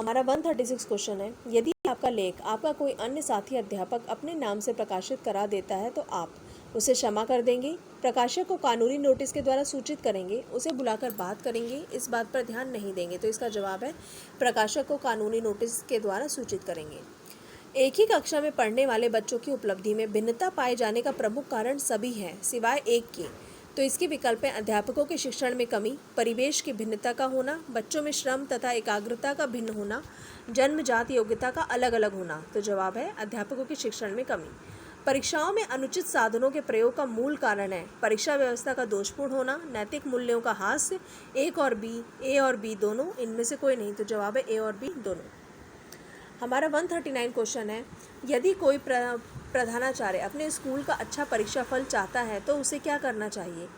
हमारा 136 क्वेश्चन है, यदि आपका लेख आपका कोई अन्य साथी अध्यापक अपने नाम से प्रकाशित करा देता है तो आप उसे क्षमा कर देंगे, प्रकाशक को कानूनी नोटिस के द्वारा सूचित करेंगे, उसे बुलाकर बात करेंगे, इस बात पर ध्यान नहीं देंगे। तो इसका जवाब है प्रकाशक को कानूनी नोटिस के द्वारा सूचित करेंगे। एक ही कक्षा में पढ़ने वाले बच्चों की उपलब्धि में भिन्नता पाए जाने का प्रमुख कारण सभी है सिवाय एक के। तो इसके विकल्प हैं अध्यापकों के शिक्षण में कमी, परिवेश की भिन्नता का होना, बच्चों में श्रम तथा एकाग्रता का भिन्न होना, जन्मजात योग्यता का अलग अलग होना। तो जवाब है अध्यापकों के शिक्षण में कमी। परीक्षाओं में अनुचित साधनों के प्रयोग का मूल कारण है परीक्षा व्यवस्था का दोषपूर्ण होना, नैतिक मूल्यों का हास्य, ए और बी दोनों, इनमें से कोई नहीं। तो जवाब है ए और बी दोनों। हमारा 139 क्वेश्चन है, यदि कोई प्रधानाचार्य अपने स्कूल का अच्छा परीक्षा फल चाहता है तो उसे क्या करना चाहिए?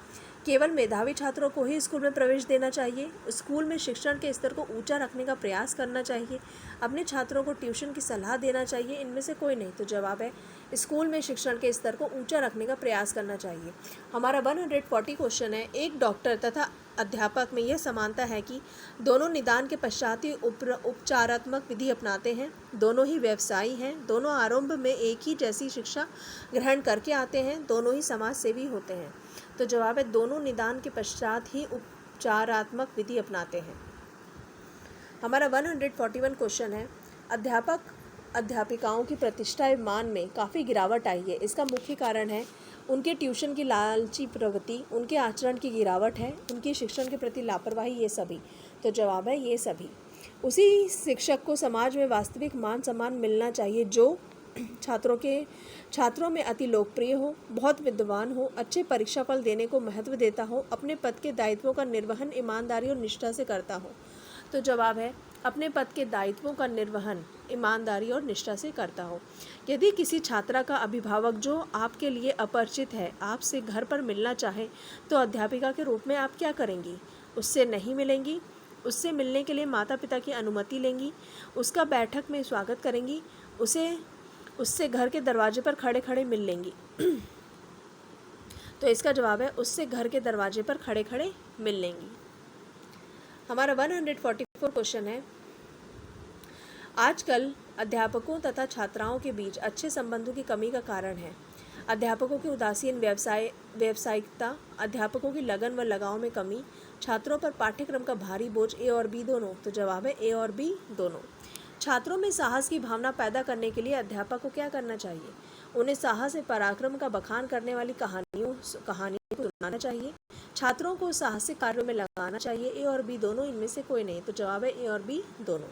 केवल मेधावी छात्रों को ही स्कूल में प्रवेश देना चाहिए, स्कूल में शिक्षण के स्तर को ऊंचा रखने का प्रयास करना चाहिए, अपने छात्रों को ट्यूशन की सलाह देना चाहिए, इनमें से कोई नहीं। तो जवाब है स्कूल में शिक्षण के स्तर को ऊंचा रखने का प्रयास करना चाहिए। हमारा 140 क्वेश्चन है, एक डॉक्टर तथा अध्यापक में यह समानता है कि दोनों निदान के पश्चात ही उपचारात्मक विधि अपनाते हैं, दोनों ही व्यवसायी हैं, दोनों आरंभ में एक ही जैसी शिक्षा ग्रहण करके आते हैं, दोनों ही समाज सेवी होते हैं। तो जवाब है दोनों निदान के पश्चात ही उपचारात्मक विधि अपनाते हैं। हमारा 141 क्वेश्चन है, अध्यापक अध्यापिकाओं की प्रतिष्ठा एवं मान में काफ़ी गिरावट आई है, इसका मुख्य कारण है उनके ट्यूशन की लालची प्रवृत्ति, उनके आचरण की गिरावट है, उनकी शिक्षण के प्रति लापरवाही, ये सभी। तो जवाब है ये सभी। उसी शिक्षक को समाज में वास्तविक मान सम्मान मिलना चाहिए जो छात्रों में अति लोकप्रिय हो, बहुत विद्वान हो, अच्छे परीक्षा फल देने को महत्व देता हो, अपने पद के दायित्वों का निर्वहन ईमानदारी और निष्ठा से करता हो। तो जवाब है अपने पद के दायित्वों का निर्वहन ईमानदारी और निष्ठा से करता हो। यदि किसी छात्रा का अभिभावक जो आपके लिए अपरिचित है आपसे घर पर मिलना चाहे तो अध्यापिका के रूप में आप क्या करेंगी? उससे नहीं मिलेंगी, उससे मिलने के लिए माता पिता की अनुमति लेंगी, उसका बैठक में स्वागत करेंगी, उससे घर के दरवाजे पर खड़े खड़े मिल लेंगी। तो इसका जवाब है उससे घर के दरवाजे पर खड़े खड़े मिल लेंगी। हमारा 144 क्वेश्चन है, आजकल अध्यापकों तथा छात्राओं के बीच अच्छे संबंधों की कमी का कारण है अध्यापकों की उदासीन व्यावसायिकता, अध्यापकों की लगन व लगाव में कमी, छात्रों पर पाठ्यक्रम का भारी बोझ, ए और बी दोनों। तो जवाब है ए और बी दोनों। छात्रों में साहस की भावना पैदा करने के लिए अध्यापक को क्या करना चाहिए? उन्हें साहस और पराक्रम का बखान करने वाली कहानियों को सुनाना चाहिए, छात्रों को साहसिक कार्यों में लगाना चाहिए, ए और बी दोनों, इनमें से कोई नहीं। तो जवाब है ए और बी दोनों।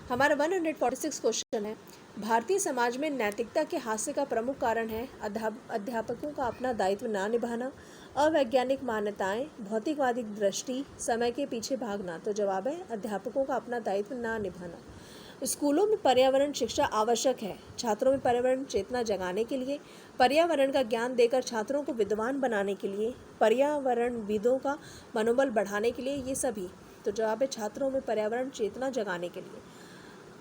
हमारा 146 क्वेश्चन है, भारतीय समाज में नैतिकता के हास्य का प्रमुख कारण है अध्यापकों का अपना दायित्व ना निभाना, अवैज्ञानिक मान्यताएं, भौतिकवादी दृष्टि, समय के पीछे भागना। तो जवाब है अध्यापकों का अपना दायित्व ना निभाना। स्कूलों में पर्यावरण शिक्षा आवश्यक है, छात्रों में पर्यावरण चेतना जगाने के लिए, पर्यावरण का ज्ञान देकर छात्रों को विद्वान बनाने के लिए, पर्यावरणविदों का मनोबल बढ़ाने के लिए, ये सभी। तो जवाब है छात्रों में पर्यावरण चेतना जगाने के लिए।